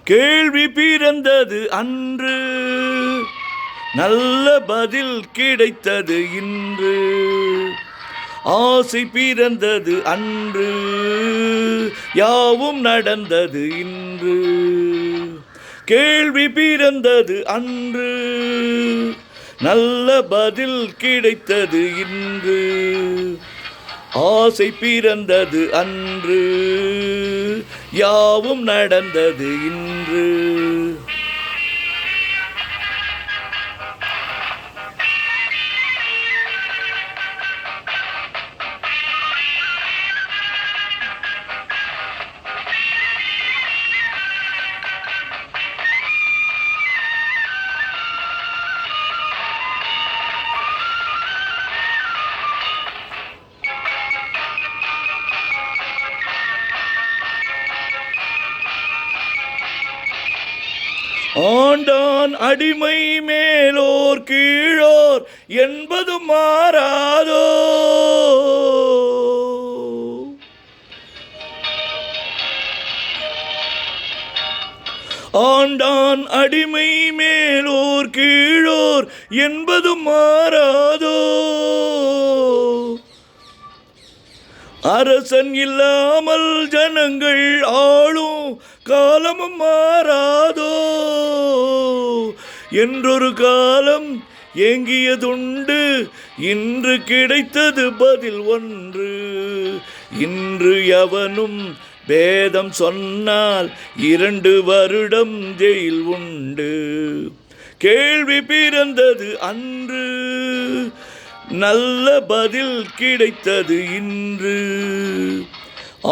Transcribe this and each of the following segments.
கேள்வி பிறந்தது அன்று, நல்ல பதில் கிடைத்தது இன்று. ஆசை பிறந்தது அன்று, யாவும் நடந்தது இன்று. கேள்வி பிறந்தது அன்று, நல்ல பதில் கிடைத்தது இன்று. ஆசை பிறந்தது அன்று, யாவும் நடந்தது இன்று. ஆண்டான் அடிமை மேலோர் கீழோர் என்பது மாறாதோ. ஆண்டான் அடிமை மேலோர் கீழோர் என்பது மாறாதோ. அரசன் இல்லாமல் ஜனங்கள் ஆளும் காலமும் மாறாதோ. என்றொரு காலம் ஏங்கியதுண்டு, இன்று கிடைத்தது பதில் ஒன்று. இன்று எவனும் பேதம் சொன்னால் 2 வருடம் ஜெயில் உண்டு. கேள்வி பிறந்தது அன்று, நல்ல பதில் கிடைத்தது இன்று.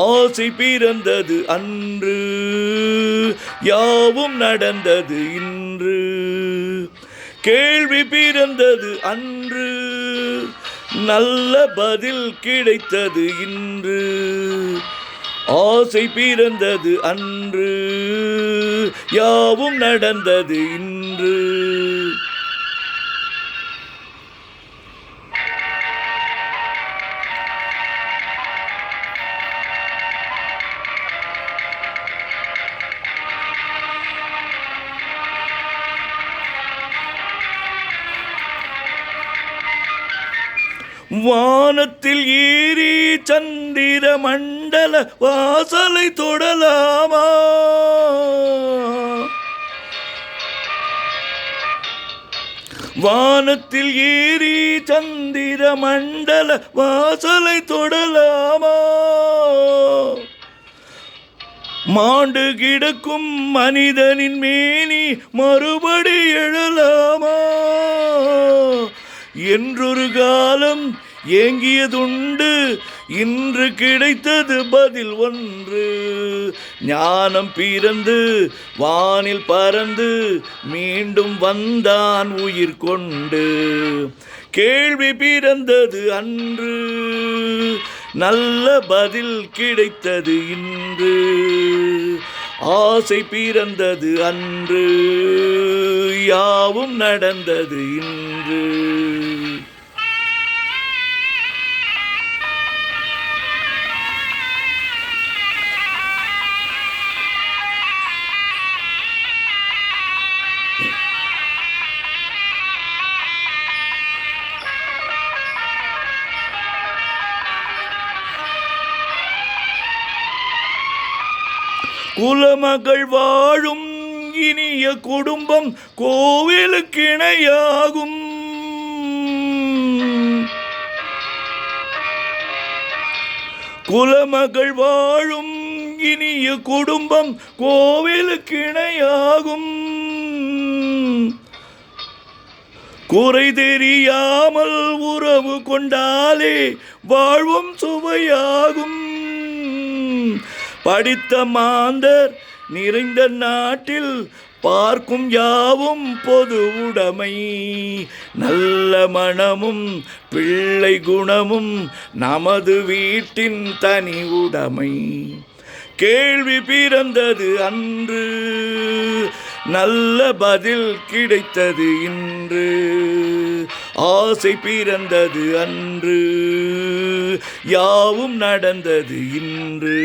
ஆசை பிறந்தது அன்று, யாவும் நடந்தது இன்று. கேள்வி பிறந்தது அன்று, நல்ல பதில் கிடைத்தது இன்று. ஆசை பிறந்தது அன்று, யாவும் நடந்தது இன்று. வானத்தில் ஏறி சந்திர மண்டல வாசலை தொடலாமா. வானத்தில் ஏறி சந்திர மண்டல வாசலை தொடலாமா. மாண்டு கிடக்கும் மனிதனின் மேனி மறுபடி எழலாமா. என்றொரு காலம் ஏங்கியதுண்டு, இன்று கிடைத்தது பதில் ஒன்று. ஞானம் பிறந்து வானில் பறந்து மீண்டும் வந்தான் உயிர் கொண்டு. கேள்வி பிறந்தது அன்று, நல்ல பதில் கிடைத்தது இன்று. ஆசை பிறந்தது அன்று, யாவும் நடந்தது இன்று. குலமகள் வாழும் இனிய குடும்பம் கோவிலுக்கு இணையாகும். குலமகள் வாழும் இனிய குடும்பம் கோவிலுக்கு இணையாகும். குறை தெரியாமல் உறவு கொண்டாலே வாழ்வும் சுவையாகும். படித்த மாந்தர் நிறைந்த நாட்டில் பார்க்கும் யாவும் பொது உடைமை. நல்ல மனமும் பிள்ளை குணமும் நமது வீட்டின் தனி உடைமை. கேள்வி பிறந்தது அன்று, நல்ல பதில் கிடைத்தது இன்று. ஆசை பிறந்தது அன்று, யாவும் நடந்தது இன்று.